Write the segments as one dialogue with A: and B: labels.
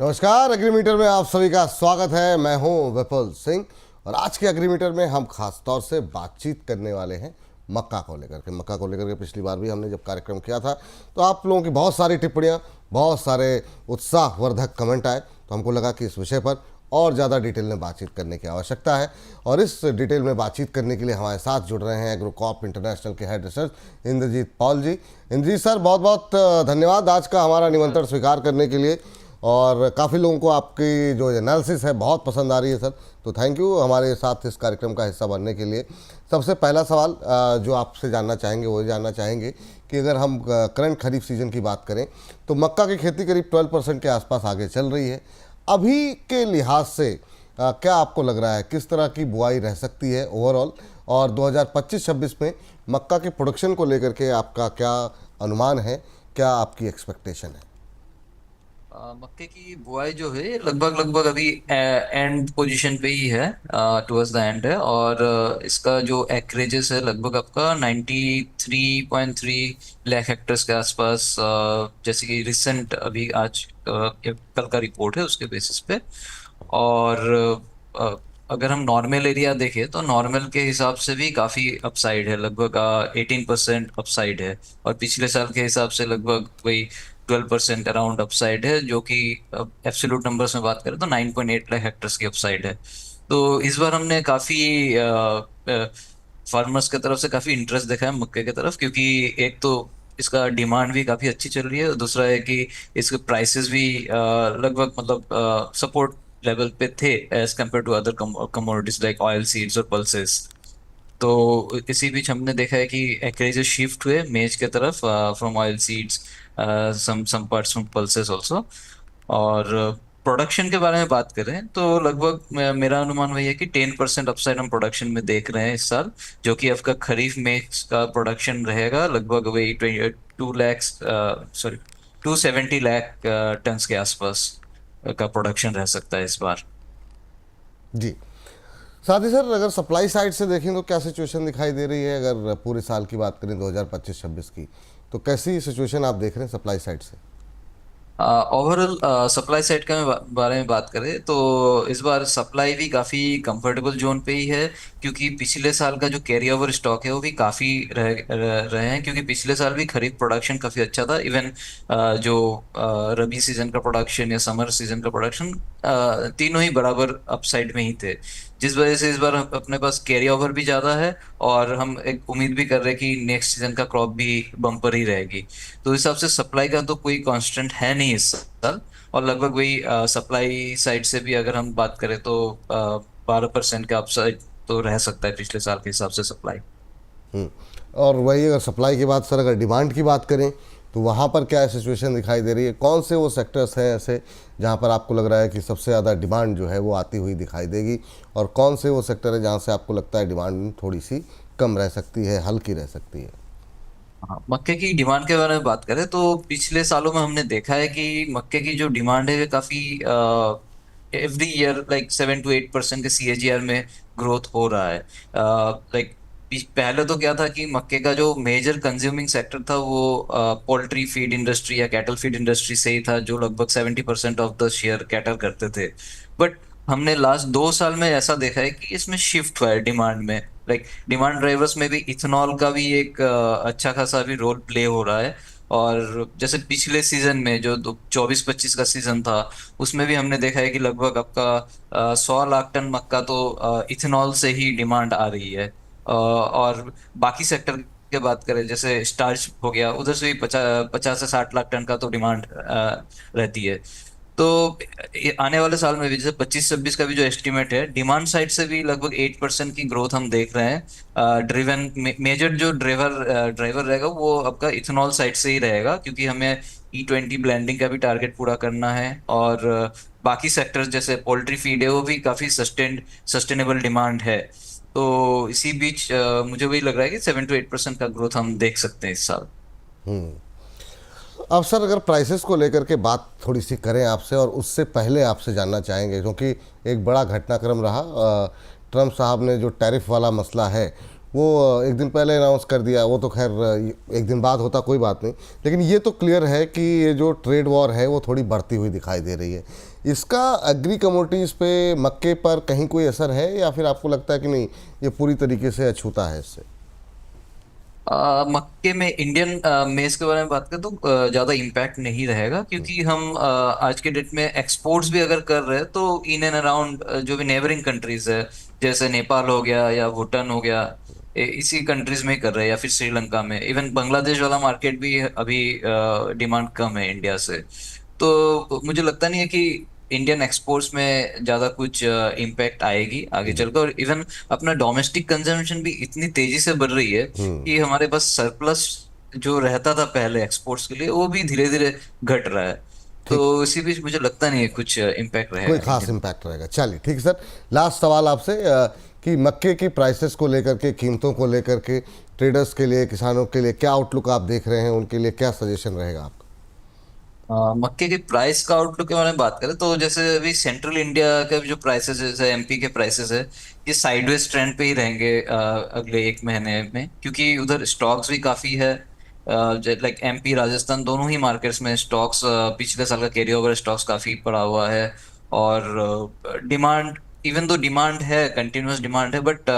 A: नमस्कार, एग्रीमीटर में आप सभी का स्वागत है। मैं हूं विपुल सिंह और आज के एग्रीमीटर में हम खास तौर से बातचीत करने वाले हैं मक्का को लेकर के। पिछली बार भी हमने जब कार्यक्रम किया था तो आप लोगों की बहुत सारी टिप्पणियां, बहुत सारे उत्साहवर्धक कमेंट आए, तो हमको लगा कि इस विषय पर और ज़्यादा डिटेल में बातचीत करने की आवश्यकता है। और इस डिटेल में बातचीत करने के लिए हमारे साथ जुड़ रहे हैं एग्रोकॉप इंटरनेशनल के हेड रिसर्च इंद्रजीत पॉल जी। इंद्रजीत सर, बहुत बहुत धन्यवाद आज का हमारा निमंत्रण स्वीकार करने के लिए। और काफ़ी लोगों को आपकी जो एनालिसिस है बहुत पसंद आ रही है सर, तो थैंक यू हमारे साथ इस कार्यक्रम का हिस्सा बनने के लिए। सबसे पहला सवाल जो आपसे जानना चाहेंगे वो जानना चाहेंगे कि अगर हम करंट खरीफ सीजन की बात करें तो मक्का की खेती करीब 12% के आसपास आगे चल रही है। अभी के लिहाज से क्या आपको लग रहा है किस तरह की बुआई रह सकती है ओवरऑल, और 2025-26 में मक्का के प्रोडक्शन को लेकर के आपका क्या अनुमान है, क्या आपकी एक्सपेक्टेशन है?
B: मक्के की बुआई जो है लगभग लगभग अभी एंड पोजीशन पे ही है, टुवर्ड्स द एंड है। और इसका जो एक्रेजेस है लगभग आपका 93.3 लाख हेक्टर्स के आसपास, जैसे कि रिसेंट अभी आज कल का रिपोर्ट है उसके बेसिस पे। और अ, अगर हम नॉर्मल एरिया देखें तो नॉर्मल के हिसाब से भी काफ़ी अपसाइड है, लगभग 18% अपसाइड है। और पिछले साल के हिसाब से लगभग वही 12% अराउंड अपसाइड है, जो कि एब्सोल्यूट नंबर्स में बात करें तो 9.8 लाख हेक्टर्स की अपसाइड है। तो इस बार हमने काफ़ी फार्मर्स की तरफ से काफ़ी इंटरेस्ट देखा है मक्के की तरफ, क्योंकि एक तो इसका डिमांड भी काफ़ी अच्छी चल रही है, और दूसरा है कि इसके प्राइसेस भी लगभग मतलब सपोर्ट लेवल पे थे as compare to other commodities like oil seeds और पल्सेस। तो इसी बीच हमने देखा है कि एक्रेजेस शिफ्ट हुए मेज के तरफ from oil seeds, some parts from pulses also. और प्रोडक्शन के बारे में बात करें तो लगभग मेरा अनुमान वही है कि 10% अपसाइड हम प्रोडक्शन में देख रहे हैं इस साल, जो कि आपका खरीफ मेज का प्रोडक्शन रहेगा लगभग वही 270 लाख टन्स के आसपास का प्रोडक्शन रह सकता है इस बार।
A: जी, साथ ही सर अगर सप्लाई साइड से देखें तो क्या सिचुएशन दिखाई दे रही है? अगर पूरे साल की बात करें 2025-26 की, तो कैसी सिचुएशन आप देख रहे हैं सप्लाई साइड से?
B: ओवरऑल सप्लाई साइड का बारे में बात करें तो इस बार सप्लाई भी काफ़ी कंफर्टेबल जोन पे ही है, क्योंकि पिछले साल का जो कैरी ओवर स्टॉक है वो भी काफ़ी रहे हैं, क्योंकि पिछले साल भी खरीफ प्रोडक्शन काफ़ी अच्छा था। इवन जो रबी सीजन का प्रोडक्शन या समर सीजन का प्रोडक्शन, तीनों ही बराबर अपसाइड में ही थे, जिस वजह से इस बार अपने पास कैरी ओवर भी ज़्यादा है। और हम एक उम्मीद भी कर रहे हैं कि नेक्स्ट सीजन का क्रॉप भी बम्पर ही रहेगी। तो इस हिसाब से सप्लाई का तो कोई कांस्टेंट है नहीं इस साल। और लगभग वही सप्लाई साइड से भी अगर हम बात करें तो 12% का अपसाइड तो रह सकता है पिछले साल के हिसाब से सप्लाई।
A: और वही अगर सप्लाई की बात सर, अगर डिमांड की बात करें तो वहाँ पर क्या सिचुएशन दिखाई दे रही है? कौन से वो सेक्टर्स हैं ऐसे जहाँ पर आपको लग रहा है कि सबसे ज़्यादा डिमांड जो है वो आती हुई दिखाई देगी, और कौन से वो सेक्टर है जहाँ से आपको लगता है डिमांड थोड़ी सी कम रह सकती है, हल्की रह सकती है?
B: हाँ, मक्के की डिमांड के बारे में बात करें तो पिछले सालों में हमने देखा है कि मक्के की जो डिमांड है वो काफी एवरी ईयर लाइक 7 to 8% के CAGR में ग्रोथ हो रहा है। लाइक पहले तो क्या था कि मक्के का जो मेजर कंज्यूमिंग सेक्टर था वो पोल्ट्री फीड इंडस्ट्री या कैटल फीड इंडस्ट्री से ही था, जो लगभग 70% ऑफ द शेयर कैटल करते थे। बट हमने लास्ट 2 साल में ऐसा देखा है कि इसमें शिफ्ट हुआ है डिमांड में। लाइक डिमांड ड्राइवर्स में भी इथेनॉल का भी एक अच्छा खासा भी रोल प्ले हो रहा है। और जैसे पिछले सीजन में जो 24-25 का सीजन था, उसमें भी हमने देखा है कि लगभग आपका 100 लाख टन मक्का तो इथेनॉल से ही डिमांड आ रही है। और बाकी सेक्टर की बात करें जैसे स्टार्च हो गया, उधर से भी 50 50 से 60 लाख टन का तो डिमांड रहती है। तो ये आने वाले साल में भी जैसे 25-26 का भी जो एस्टिमेट है, डिमांड साइड से भी लगभग 8% की ग्रोथ हम देख रहे हैं। ड्रिवन मेजर जो ड्राइवर रहेगा वो आपका इथेनॉल साइड से ही रहेगा, क्योंकि हमें E20 ब्लेंडिंग का भी टारगेट पूरा करना है। और बाकी सेक्टर्स जैसे पोल्ट्री फीड है वो भी काफी सस्टेनेबल डिमांड है। तो इसी बीच मुझे वही लग रहा है कि 7 to 8% का ग्रोथ हम देख सकते हैं इस साल।
A: अब सर अगर प्राइसेस को लेकर के बात थोड़ी सी करें आपसे, और उससे पहले आपसे जानना चाहेंगे क्योंकि एक बड़ा घटनाक्रम रहा, ट्रम्प साहब ने जो टैरिफ वाला मसला है वो एक दिन पहले अनाउंस कर दिया, वो तो खैर एक दिन बाद होता कोई बात नहीं, लेकिन ये तो क्लियर है कि ये जो ट्रेड वॉर है वो थोड़ी बढ़ती हुई दिखाई दे रही है। इसका एग्री कमोडिटीज़ पे, मक्के पर कहीं कोई असर है, या फिर आपको लगता है कि नहीं ये पूरी तरीके से अछूता है इससे?
B: मक्के में इंडियन मेज के बारे में बात करें तो ज़्यादा इम्पैक्ट नहीं रहेगा, क्योंकि हम आज के डेट में एक्सपोर्ट्स भी अगर कर रहे हैं तो इन एंड अराउंड जो भी नेबरिंग कंट्रीज है, जैसे नेपाल हो गया या भूटान हो गया, इसी कंट्रीज में ही कर रहे हैं, या फिर श्रीलंका में। इवन बांग्लादेश वाला मार्केट भी अभी डिमांड कम है इंडिया से। तो मुझे लगता नहीं है कि इंडियन एक्सपोर्ट्स में ज्यादा कुछ इम्पैक्ट आएगी आगे चलकर। और इवन अपना डोमेस्टिक कंजम्पशन भी इतनी तेजी से बढ़ रही है कि हमारे पास सरप्लस जो रहता था पहले एक्सपोर्ट्स के लिए, वो भी धीरे धीरे घट रहा है।
A: ठीक,
B: तो इसी बीच मुझे लगता नहीं है कुछ इम्पैक्ट
A: कोई
B: रहेगा
A: खास
B: इंडियन।
A: इम्पैक्ट रहेगा। चलिए ठीक सर, लास्ट सवाल आपसे कि मक्के की प्राइसेस को लेकर के, कीमतों को लेकर के, ट्रेडर्स के लिए, किसानों के लिए क्या आउटलुक आप देख रहे हैं, उनके लिए क्या सजेशन रहेगा आपका?
B: मक्के की प्राइस का आउटलुक के बारे में बात करें तो जैसे अभी सेंट्रल इंडिया के जो प्राइसेस है, जैसे एमपी के प्राइसेस है, ये साइडवेज ट्रेंड पे ही रहेंगे अगले एक महीने में, क्योंकि उधर स्टॉक्स भी काफी है। लाइक एमपी राजस्थान दोनों ही मार्केट्स में स्टॉक्स, पिछले साल का कैरी ओवर स्टॉक्स काफी पड़ा हुआ है। और डिमांड, इवन तो डिमांड है, कंटिन्यूअस डिमांड है, बट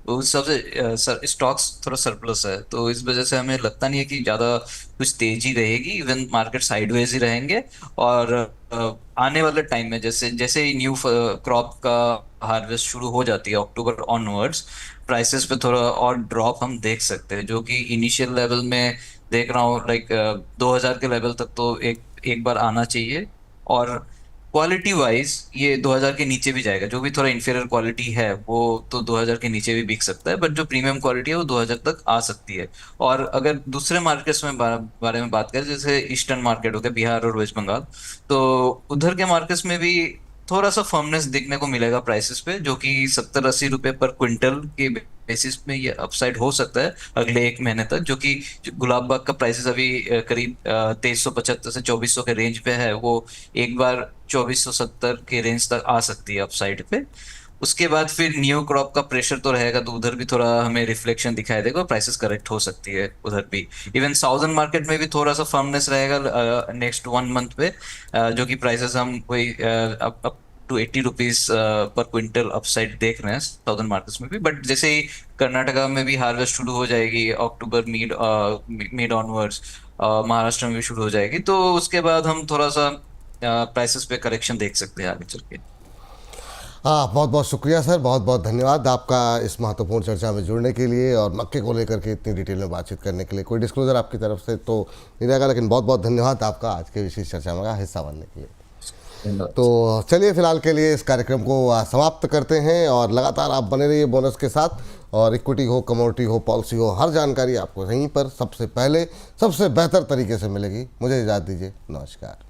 B: उस हिसाब से स्टॉक्स थोड़ा सरप्लस है। तो इस वजह से हमें लगता नहीं है कि ज्यादा कुछ तेजी रहेगी। इवन मार्केट साइडवेज ही रहेंगे। और आने वाले टाइम में जैसे जैसे ही न्यू क्रॉप का हार्वेस्ट शुरू हो जाती है अक्टूबर ऑनवर्ड्स, प्राइसेस पे थोड़ा और ड्रॉप हम देख सकते हैं, जो कि इनिशियल लेवल में देख रहा हूँ लाइक 2000 के लेवल तक तो एक एक बार आना चाहिए। और क्वालिटी वाइज ये 2000 के नीचे भी जाएगा। जो भी थोड़ा इंफीरियर क्वालिटी है वो तो 2000 के नीचे भी बिक सकता है, बट जो प्रीमियम क्वालिटी है वो 2000 तक आ सकती है। और अगर दूसरे मार्केट्स में बारे में बात करें, जैसे ईस्टर्न मार्केट हो गया, बिहार और वेस्ट बंगाल, तो उधर के मार्केट्स में भी थोड़ा सा फर्मनेस देखने को मिलेगा प्राइसेस पे, जो कि 70-80 रुपए पर क्विंटल के बेसिस में ये अपसाइड हो सकता है अगले एक महीने तक। जो कि जो गुलाब बाग का प्राइसेस अभी करीब 2375 से 2400 के रेंज पे है, वो एक बार 2470 के रेंज तक आ सकती है अपसाइड पे। उसके बाद फिर न्यू क्रॉप का प्रेशर तो रहेगा, तो उधर भी थोड़ा हमें रिफ्लेक्शन दिखाई देगा, प्राइसेस करेक्ट हो सकती है उधर भी। इवन साउदर्न मार्केट में भी थोड़ा सा फर्मनेस रहेगा नेक्स्ट 1 मंथ पे, जो कि प्राइसेस हम कोई up to 80 rupees per quintal upside देख रहे हैं साउदर्न मार्केट्स में भी। बट जैसे ही कर्नाटका में भी हार्वेस्ट शुरू हो जाएगी अक्टूबर मिड ऑनवर्ड्स, महाराष्ट्र में भी शुरू हो जाएगी, तो उसके बाद हम थोड़ा सा प्राइसेस पे करेक्शन देख सकते हैं आगे चल के।
A: हाँ, बहुत बहुत शुक्रिया सर, बहुत बहुत धन्यवाद आपका इस महत्वपूर्ण चर्चा में जुड़ने के लिए और मक्के को लेकर के इतनी डिटेल में बातचीत करने के लिए। कोई डिस्क्लोजर आपकी तरफ से तो नहीं रहेगा, लेकिन बहुत बहुत धन्यवाद आपका आज के विशेष चर्चा में हिस्सा बनने के लिए।
B: धन्यवाद।
A: तो चलिए फिलहाल के लिए इस कार्यक्रम को समाप्त करते हैं, और लगातार आप बने रहिए बोनस के साथ। और इक्विटी हो, कमोडिटी हो, पॉलिसी हो, हर जानकारी आपको यहीं पर सबसे पहले, सबसे बेहतर तरीके से मिलेगी। मुझे इजाज़त दीजिए, नमस्कार।